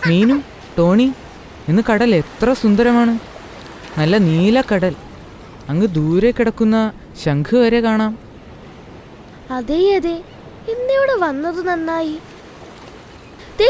Meenu, Tony, ഇന്ന് കടൽ എത്ര സുന്ദരമാണ്. നല്ല നീല കടൽ. അങ്ങ് ദൂരെ കിടക്കുന്ന ശംഖ് വരെ കാണാം. അതെ അതെ, ഇന്നിവിടെ വന്നത് നന്നായി.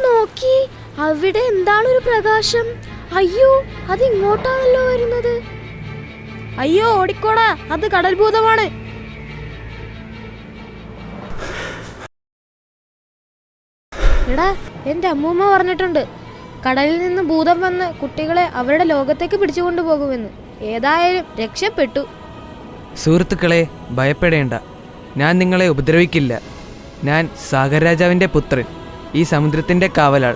നോക്കി, അവിടെ എന്താണൊരു പ്രകാശം. അയ്യോ, അത് ഇങ്ങോട്ടാണല്ലോ വരുന്നത്. അയ്യോ ഓടിക്കോടാ, അത് കടൽ ഭൂതമാണ്. എടാ, എന്റെ അമ്മൂമ്മ പറഞ്ഞിട്ടുണ്ട്, കടലിൽ നിന്ന് ഭൂതം വന്ന് കുട്ടികളെ അവരുടെ ലോകത്തേക്ക് പിടിച്ചുകൊണ്ടു പോകുമെന്ന്. ഏതായാലും രക്ഷപ്പെട്ടു. സുഹൃത്തുക്കളെ, ഭയപ്പെടേണ്ട. ഞാൻ നിങ്ങളെ ഉപദ്രവിക്കില്ല. ഞാൻ സാഗർ രാജാവിൻ്റെ പുത്രൻ, ഈ സമുദ്രത്തിൻ്റെ കാവലാൾ.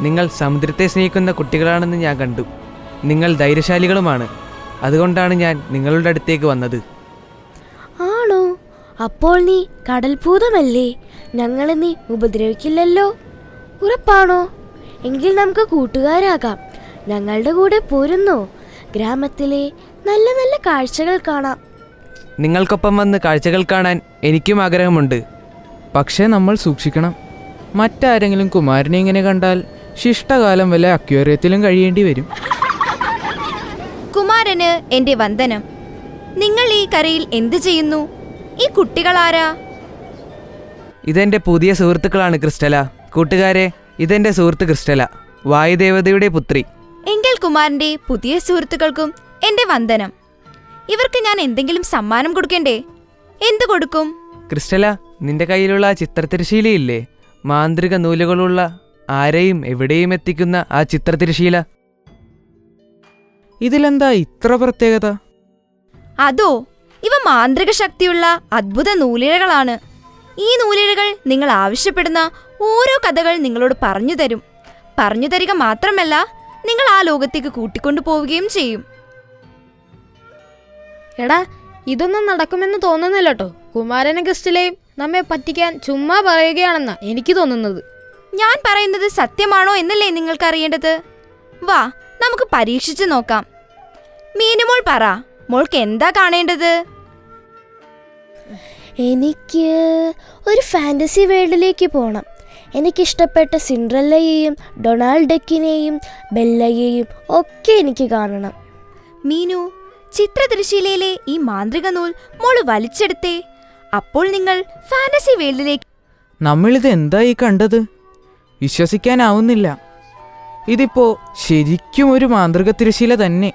നിങ്ങൾ സമുദ്രത്തെ സ്നേഹിക്കുന്ന കുട്ടികളാണെന്ന് ഞാൻ കണ്ടു. നിങ്ങൾ ധൈര്യശാലികളുമാണ്. അതുകൊണ്ടാണ് ഞാൻ നിങ്ങളുടെ അടുത്തേക്ക് വന്നത്. ആണോ? അപ്പോൾ നീ കടൽ ഭൂതമല്ലേ? ഞങ്ങളെ നീ ഉപദ്രവിക്കില്ലല്ലോ, ഉറപ്പാണോ? എങ്കിൽ നമുക്ക് കൂട്ടുകാരാകാം. ഞങ്ങളുടെ കൂടെ പോരുന്നോ? ഗ്രാമത്തിലെ നല്ല നല്ല കാഴ്ചകൾ കാണാം. നിങ്ങൾക്കൊപ്പം വന്ന് കാഴ്ചകൾ കാണാൻ എനിക്കും ആഗ്രഹമുണ്ട്. പക്ഷേ നമ്മൾ സൂക്ഷിക്കണം. മറ്റാരെങ്കിലും കുമാരനെ ഇങ്ങനെ കണ്ടാൽ ശിഷ്ടകാലം വല്ല അക്വേറിയത്തിലും കഴിയേണ്ടി വരും. കുമാരന് എന്റെ വന്ദനം. നിങ്ങൾ ഈ കരയിൽ എന്തു ചെയ്യുന്നു? ഈ കുട്ടികളാരാ? ഇതെന്റെ പുതിയ സുഹൃത്തുക്കളാണ് ക്രിസ്റ്റല. കൂട്ടുകാരെ, ഇതെന്റെ സുഹൃത്ത് ക്രിസ്റ്റല, വായുദേവതയുടെ പുത്രി. എങ്കിൽ കുമാരന്റെ പുതിയ സുഹൃത്തുക്കൾക്കും എന്റെ വന്ദനം. ഇവർക്ക് ഞാൻ എന്തെങ്കിലും സമ്മാനം കൊടുക്കണ്ടേ? എന്തു കൊടുക്കും? ക്രിസ്റ്റല, നിന്റെ കയ്യിലുള്ള ആ ചിത്രത്തിരശീലയില്ലേ? മാന്ത്രിക നൂലുകളുള്ള, ആരെയും എവിടെയും എത്തിക്കുന്ന ആ ചിത്രത്തിരശീല. ഇതിലെന്താ ഇത്ര പ്രത്യേകത? അതോ, ഇവ മാന്ത്രിക ശക്തിയുള്ള അദ്ഭുത നൂലിഴകളാണ്. ഈ നൂലിഴകൾ നിങ്ങൾ ആവശ്യപ്പെടുന്ന ഓരോ കഥകൾ നിങ്ങളോട് പറഞ്ഞു തരും. പറഞ്ഞു തരിക മാത്രമല്ല, നിങ്ങൾ ആ ലോകത്തേക്ക് കൂട്ടിക്കൊണ്ടു പോവുകയും ചെയ്യും. എടാ, ഇതൊന്നും നടക്കുമെന്ന് തോന്നുന്നില്ല കേട്ടോ. കുമാരനും ക്രിസ്റ്റലയും നമ്മെ പറ്റിക്കാൻ ചുമ്മാ പറയുകയാണെന്നാ എനിക്ക് തോന്നുന്നത്. ഞാൻ പറയുന്നത് സത്യമാണോ എന്നല്ലേ നിങ്ങൾക്ക് അറിയേണ്ടത്? വാ, നമുക്ക് പരീക്ഷിച്ചു നോക്കാം. മീനുമോൾ പറ, മോൾക്ക് എന്താ കാണേണ്ടത്? എനിക്ക് ഒരു ഫാന്റസി വേൾഡിലേക്ക് പോകണം. എനിക്കിഷ്ടപ്പെട്ട സിൻഡ്രല്ലയെയും ഡൊണാൾഡ് ഡക്കിനെയും ബെല്ലയെയും ഒക്കെ എനിക്ക് കാണണം. മീനു, ചിത്രതിരശീലയിലെ ഈ മാന്ത്രിക നൂൽ മോള് വലിച്ചെടുത്തേ. അപ്പോൾ നിങ്ങൾ ഫാന്റസി വേൾഡിലേക്ക്. നമ്മളിത് എന്തായി കണ്ടത്? വിശ്വസിക്കാനാവുന്നില്ല. ഇതിപ്പോ ശരിക്കും ഒരു മാന്ത്രിക തിരശീല തന്നെ.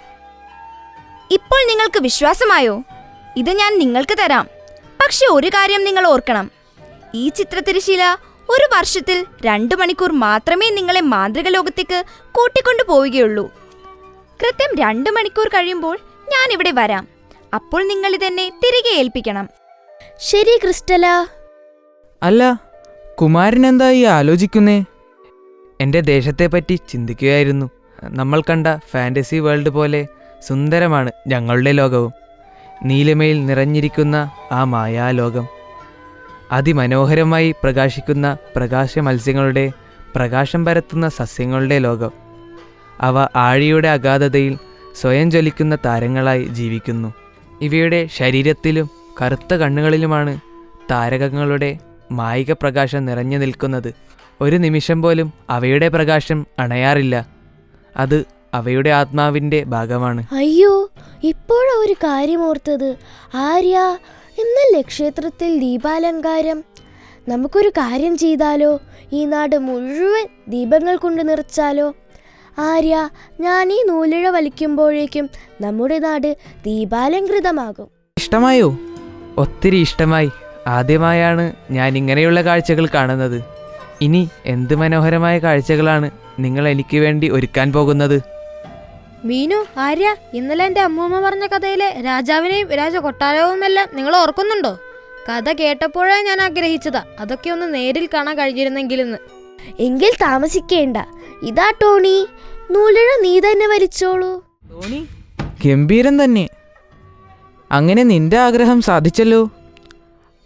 ഇപ്പോൾ നിങ്ങൾക്ക് വിശ്വാസമായോ? ഇത് ഞാൻ നിങ്ങൾക്ക് തരാം. പക്ഷെ ഒരു കാര്യം നിങ്ങൾ ഓർക്കണം. ഈ ചിത്രതിരശീല ഒരു വർഷത്തിൽ 2 മണിക്കൂർ മാത്രമേ നിങ്ങളെ മാന്ത്രിക ലോകത്തേക്ക് കൂട്ടിക്കൊണ്ടു പോവുകയുള്ളൂ. കൃത്യം 2 മണിക്കൂർ കഴിയുമ്പോൾ ഞാൻ ഇവിടെ വരാം. അപ്പോൾ നിങ്ങൾ ഇതെന്നെ തിരികെ ഏൽപ്പിക്കണം. ശരി ക്രിസ്റ്റല. അല്ല, കുമാരൻ എന്താ ഈ ആലോചിക്കുന്നേ? എൻ്റെ ദേശത്തെപ്പറ്റി ചിന്തിക്കുകയായിരുന്നു. നമ്മൾ കണ്ട ഫാന്റസി വേൾഡ് പോലെ സുന്ദരമാണ് ഞങ്ങളുടെ ലോകവും. നീലിമയിൽ നിറഞ്ഞിരിക്കുന്ന ആ മായാലോകം, അതിമനോഹരമായി പ്രകാശിക്കുന്ന പ്രകാശ മത്സ്യങ്ങളുടെ, പ്രകാശം പരത്തുന്ന സസ്യങ്ങളുടെ ലോകം. അവ ആഴിയുടെ അഗാധതയിൽ സ്വയം ജ്വലിക്കുന്ന താരങ്ങളായി ജീവിക്കുന്നു. ഇവയുടെ ശരീരത്തിലും കറുത്ത കണ്ണുകളിലുമാണ് താരകങ്ങളുടെ മായിക പ്രകാശം നിറഞ്ഞു നിൽക്കുന്നത്. ഒരു നിമിഷം പോലും അവയുടെ പ്രകാശം അണയാറില്ല. അത് അവയുടെ ആത്മാവിൻ്റെ ഭാഗമാണ്. അയ്യോ, ഇപ്പോഴാ ഒരു കാര്യം ഓർത്തത്. ആര്യ, ഇന്നല്ലേ ക്ഷേത്രത്തിൽ ദീപാലങ്കാരം? നമുക്കൊരു കാര്യം ചെയ്താലോ? ഈ നാട് മുഴുവൻ ദീപങ്ങൾ കൊണ്ട് നിറച്ചാലോ? ആര്യ, ഞാൻ ഈ നൂലിഴ വലിക്കുമ്പോഴേക്കും നമ്മുടെ നാട് ദീപാലങ്കൃതമാകും. ഇഷ്ടമായോ? ഒത്തിരി ഇഷ്ടമായി. ആദ്യമായാണ് ഞാൻ ഇങ്ങനെയുള്ള കാഴ്ചകൾ കാണുന്നത്. ഇനി എന്ത് മനോഹരമായ കാഴ്ചകളാണ് നിങ്ങൾ എനിക്ക് വേണ്ടി ഒരുക്കാൻ പോകുന്നത്? മീനു, ആര്യ, ഇന്നലെ എൻ്റെ അമ്മൂമ്മ പറഞ്ഞ കഥയിലെ രാജാവിനെയും രാജകൊട്ടാരവുമെല്ലാം നിങ്ങൾ ഓർക്കുന്നുണ്ടോ? കഥ കേട്ടപ്പോഴേ ഞാൻ ആഗ്രഹിച്ചതാ അതൊക്കെ ഒന്ന് നേരിൽ കാണാൻ കഴിഞ്ഞിരുന്നെങ്കിലെന്ന്. എങ്കിൽ താമസിക്കേണ്ട. ഇതാ ടോണി, നൂലിഴ നീ തന്നെ വലിച്ചോളൂ. ടോണി, ഗംഭീരം തന്നെ. അങ്ങനെ നിന്റെ ആഗ്രഹം സാധിച്ചല്ലോ.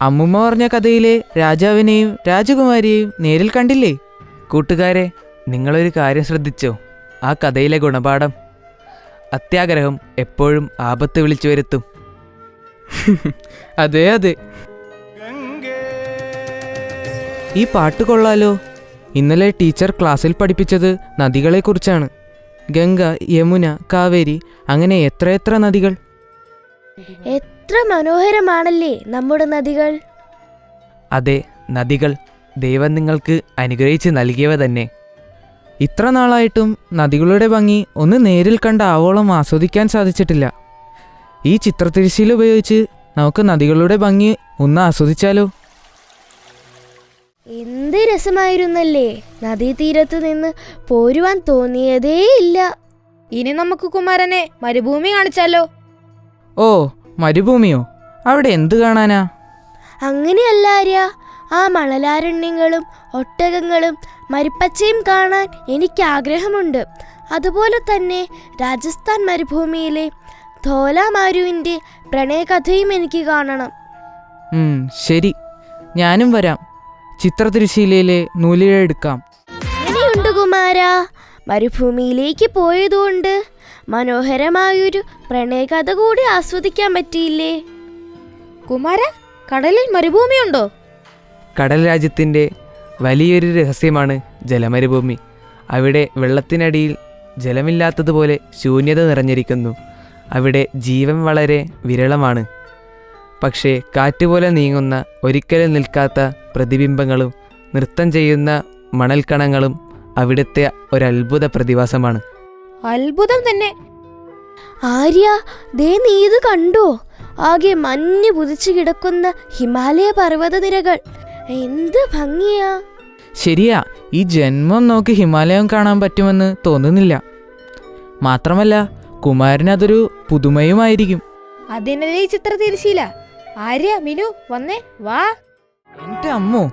അമ്മുമ്മ പറഞ്ഞ കഥയിലെ രാജാവിനെയും രാജകുമാരിയെയും നേരിൽ കണ്ടില്ലേ? കൂട്ടുകാരെ, നിങ്ങളൊരു കാര്യം ശ്രദ്ധിച്ചോ? ആ കഥയിലെ ഗുണപാഠം, അത്യാഗ്രഹം എപ്പോഴും ആപത്ത് വിളിച്ചു വരുത്തും. അതെ അതെ. ഈ പാട്ട് കൊള്ളാലോ. ഇന്നലെ ടീച്ചർ ക്ലാസ്സിൽ പഠിപ്പിച്ചത് നദികളെക്കുറിച്ചാണ്. ഗംഗ, യമുന, കാവേരി, അങ്ങനെ എത്രയെത്ര നദികൾ. എത്ര മനോഹരമാണല്ലേ നമ്മുടെ നദികൾ. അതെ, നദികൾ ദൈവം നിങ്ങൾക്ക് അനുഗ്രഹിച്ച് നൽകിയവ തന്നെ. ഇത്ര നാളായിട്ടും നദികളുടെ ഭംഗി ഒന്ന് നേരിൽ കണ്ട ആവോളം ആസ്വദിക്കാൻ സാധിച്ചിട്ടില്ല. ഈ ചിത്രത്തിരശ്ശീല ഉപയോഗിച്ച് നമുക്ക് നദികളുടെ ഭംഗി ഒന്ന് ആസ്വദിച്ചാലോ? എന്ത് രസമായിരുന്നല്ലേ. നദീതീരത്ത് നിന്ന് പോരുവാൻ തോന്നിയതേ ഇല്ല. ഇനി നമുക്ക് കുമാരനെ മരുഭൂമി കാണിച്ചാലോ? ഓ, മരുഭൂമിയോ? അവിടെ എന്ത് കാണാനാ? അങ്ങനെയല്ല ആര്യ, ആ മണലാരണ്യങ്ങളും ഒട്ടകങ്ങളും മരുപ്പച്ചയും കാണാൻ എനിക്ക് ആഗ്രഹമുണ്ട്. അതുപോലെ തന്നെ രാജസ്ഥാൻ മരുഭൂമിയിലെ ധോലാമാരുവിൻ്റെ പ്രണയകഥയും എനിക്ക് കാണണം. ശരി, ഞാനും വരാം. ചിത്രത്തിരശ്ശീലയിലെ നൂലിഴ എടുക്കാം. അങ്ങനെയുണ്ട് കുമാരാ. മരുഭൂമിയിലേക്ക് പോയതുകൊണ്ട് മനോഹരമായൊരു പ്രണയകഥ കൂടി ആസ്വദിക്കാൻ പറ്റിയില്ലേ? കുമാര, കടലിൽ മരുഭൂമിയുണ്ടോ? കടൽ രാജ്യത്തിൻ്റെ വലിയൊരു രഹസ്യമാണ് ജലമരുഭൂമി. അവിടെ വെള്ളത്തിനടിയിൽ ജലമില്ലാത്തതുപോലെ ശൂന്യത നിറഞ്ഞിരിക്കുന്നു. അവിടെ ജീവൻ വളരെ വിരളമാണ്. പക്ഷേ കാറ്റുപോലെ നീങ്ങുന്ന, ഒരിക്കലും നിൽക്കാത്ത പ്രതിബിംബങ്ങളും നൃത്തം ചെയ്യുന്ന മണൽക്കണങ്ങളും അവിടുത്തെ ഒരത്ഭുത പ്രതിഭാസമാണ്. അത്ഭുതം തന്നെ. ആര്യ, ദേ നീ ഇത് കണ്ടോ? ആകെ മഞ്ഞ് പുതിച്ചു കിടക്കുന്ന ഹിമാലയ പർവ്വതനിരകൾ. എന്ത് ഭംഗിയാ. ശരിയാ, ഈ ജന്മം നോക്കി ഹിമാലയം കാണാൻ പറ്റുമെന്ന് തോന്നുന്നില്ല. മാത്രമല്ല കുമാരനതൊരു പുതുമയുമായിരിക്കും. അതിനല്ലേ ഈ ചിത്രത്തിരശ്ശീല. ആര്യ, മിനു, വന്നേ, വാ. എൻ്റെ അമ്മോ,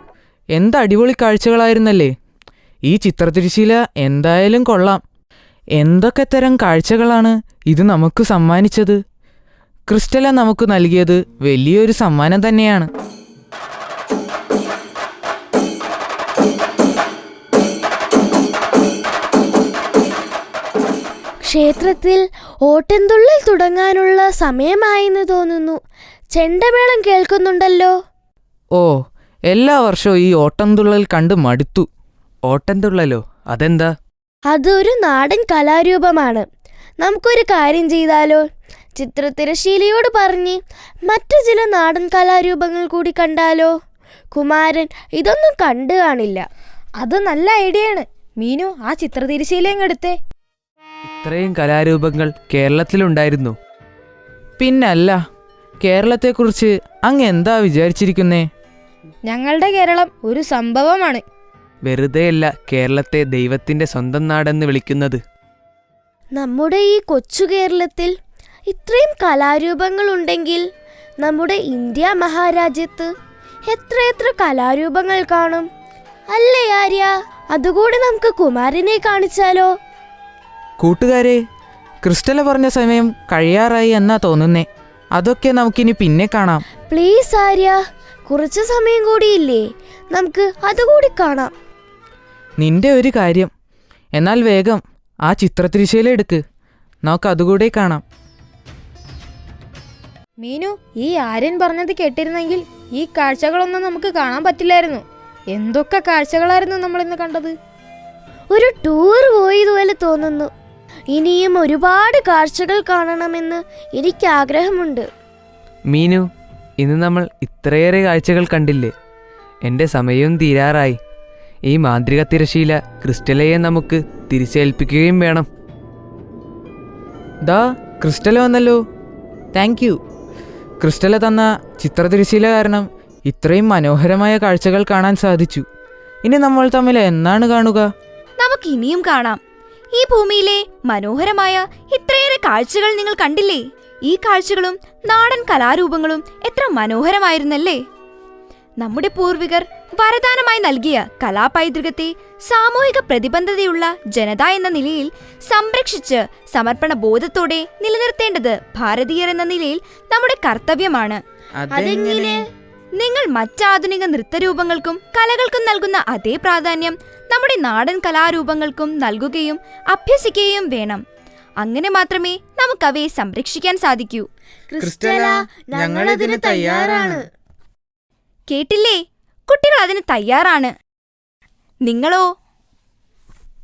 എന്ത് അടിപൊളി കാഴ്ചകളായിരുന്നല്ലേ. ഈ ചിത്രത്തിരശ്ശീല എന്തായാലും കൊള്ളാം. എന്തൊക്കെ തരം കാഴ്ചകളാണ് ഇത് നമുക്ക് സമ്മാനിച്ചത്. ക്രിസ്റ്റല നമുക്ക് നൽകിയത് വലിയൊരു സമ്മാനം തന്നെയാണ്. ക്ഷേത്രത്തിൽ ഓട്ടംതുള്ളൽ തുടങ്ങാനുള്ള സമയമായെന്ന് തോന്നുന്നു. ചെണ്ടമേളം കേൾക്കുന്നുണ്ടല്ലോ. ഓ, എല്ലാ വർഷവും ഈ ഓട്ടംതുള്ളൽ കണ്ട് മടുത്തു. ഓട്ടംതുള്ളലോ? അതെന്താ? അതൊരു നാടൻ കലാരൂപമാണ്. നമുക്കൊരു കാര്യം ചെയ്താലോ? ചിത്രത്തിരശ്ശീലയോട് പറഞ്ഞ് മറ്റു ചില നാടൻ കലാരൂപങ്ങൾ കൂടി കണ്ടാലോ? കുമാരൻ ഇതൊന്നും കണ്ടു കാണില്ല. അത് നല്ല ഐഡിയയാണ്. മീനു, ആ ചിത്രത്തിരശ്ശീലയും എടുത്തേ. ഇത്രയും കലാരൂപങ്ങൾ കേരളത്തിലുണ്ടായിരുന്നു? പിന്നല്ല, കേരളത്തെക്കുറിച്ച് അങ്ങ് എന്താ വിചാരിച്ചിരിക്കുന്നേ? ഞങ്ങളുടെ കേരളം ഒരു സംഭവമാണ്. വെറുതെയല്ല കേരളത്തെ ദൈവത്തിൻ്റെ സ്വന്തം നാടെന്ന് വിളിക്കുന്നത്. നമ്മുടെ ഈ കൊച്ചു കേരളത്തിൽ ഇത്രയും കലാരൂപങ്ങൾ ഉണ്ടെങ്കിൽ നമ്മുടെ ഇന്ത്യ മഹാരാജ്യത്ത് എത്രയെത്ര കലാരൂപങ്ങൾ കാണും അല്ലേ ആര്യ? അതുകൂടി നമുക്ക് കുമാരനെ കാണിച്ചാലോ? കൂട്ടുകാരെ, ക്രിസ്റ്റല പറഞ്ഞ സമയം കഴിയാറായി എന്നാ തോന്നുന്നേ. അതൊക്കെ നമുക്കിനി പിന്നെ കാണാം. പ്ലീസ് ആര്യ, കുറച്ച് സമയം കൂടിയില്ലേ, നമുക്ക് അതുകൂടി കാണാം. നിന്റെ ഒരു കാര്യം. എന്നാൽ വേഗം ആ ചിത്രത്തിരശ്ശീല എടുക്ക്, നമുക്ക് അതുകൂടെ കാണാം. മീനു, ഈ ആര്യൻ പറഞ്ഞത് കേട്ടിരുന്നെങ്കിൽ ഈ കാഴ്ചകളൊന്നും നമുക്ക് കാണാൻ പറ്റില്ലായിരുന്നു. എന്തൊക്കെ കാഴ്ചകളായിരുന്നു നമ്മൾ ഇന്ന് കണ്ടത്. ഒരു ടൂർ പോയതുപോലെ തോന്നുന്നു. ഇനിയും ഒരുപാട് കാഴ്ചകൾ കാണണമെന്ന് എനിക്ക് ആഗ്രഹമുണ്ട്. മീനു, ഇന്ന് നമ്മൾ ഇത്രയേറെ കാഴ്ചകൾ കണ്ടില്ലേ? എൻ്റെ സമയവും തീരാറായി. ഈ മാന്ത്രിക തിരശ്ശീല ക്രിസ്റ്റലയെ നമുക്ക് തിരിച്ചേൽപ്പിക്കുകയും വേണം. ദാ ക്രിസ്റ്റല വന്നല്ലോ. Thank you. ക്രിസ്റ്റല തന്ന ചിത്രതിരശ്ശീല കാരണം ഇത്രയും മനോഹരമായ കാഴ്ചകൾ കാണാൻ സാധിച്ചു. ഇനി നമ്മൾ തമ്മിൽ എന്നാണ് കാണുക? നമുക്ക് ഇനിയും കാണാം. ഈ ഭൂമിയിലെ മനോഹരമായ ഇത്രയേറെ കാഴ്ചകൾ നിങ്ങൾ കണ്ടില്ലേ? ഈ കാഴ്ചകളും നാടൻ കലാരൂപങ്ങളും എത്ര മനോഹരമായിരുന്നല്ലേ? നമ്മുടെ പൂർവികർ വരദാനമായി നൽകിയ കലാപൈതൃകത്തെ സാമൂഹിക പ്രതിബദ്ധതയുള്ള ജനത എന്ന നിലയിൽ സംരക്ഷിച്ച് സമർപ്പണ ബോധത്തോടെ നിലനിർത്തേണ്ടത് ഭാരതീയർ എന്ന നിലയിൽ നമ്മുടെ കർത്തവ്യമാണ്. അതെങ്ങനെ? നിങ്ങൾ മറ്റാധുനിക നൃത്തരൂപങ്ങൾക്കും കലകൾക്കും നൽകുന്ന അതേ പ്രാധാന്യം നമ്മുടെ നാടൻ കലാരൂപങ്ങൾക്കും നൽകുകയും അഭ്യസിക്കുകയും വേണം. അങ്ങനെ മാത്രമേ നമുക്കവയെ സംരക്ഷിക്കാൻ സാധിക്കൂ. ക്രിസ്റ്റല, ഞങ്ങളതിന് തയ്യാറാണ്. കേട്ടില്ലേ? കുട്ടികൾ അതിന് തയ്യാറാണ്. നിങ്ങളോ?